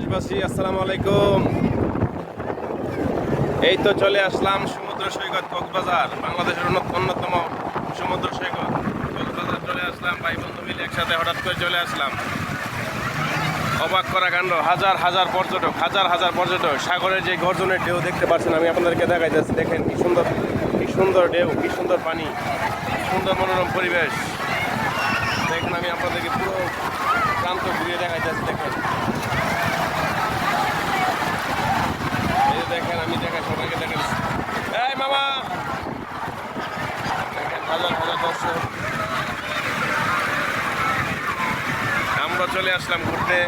দেশবাসী, আসসালামু আলাইকুম। এই তো চলে আসলাম সমুদ্র সৈকত কক্সবাজার, বাংলাদেশের অন্যতম সমুদ্র সৈকত কক্সবাজার চলে আসলাম। ভাই বন্ধু মিলে একসাথে হঠাৎ করে চলে আসলাম। অবাক করা কাণ্ড, হাজার হাজার পর্যটক, সাগরের যে গর্জনের ঢেউ দেখতে পাচ্ছেন, আমি আপনাদেরকে দেখাইতেছি। দেখেন কি সুন্দর ঢেউ, কি সুন্দর পানি, সুন্দর মনোরম পরিবেশ। দেখুন, আমি আপনাদেরকে পুরো প্রান্ত ঘুরিয়ে দেখাইতেছি। দেখেন আমি সবাইকে দেখেন। এই মামা, দেখেন হাজার দর্শক। আমরা চলে আসলাম ঘুরতে।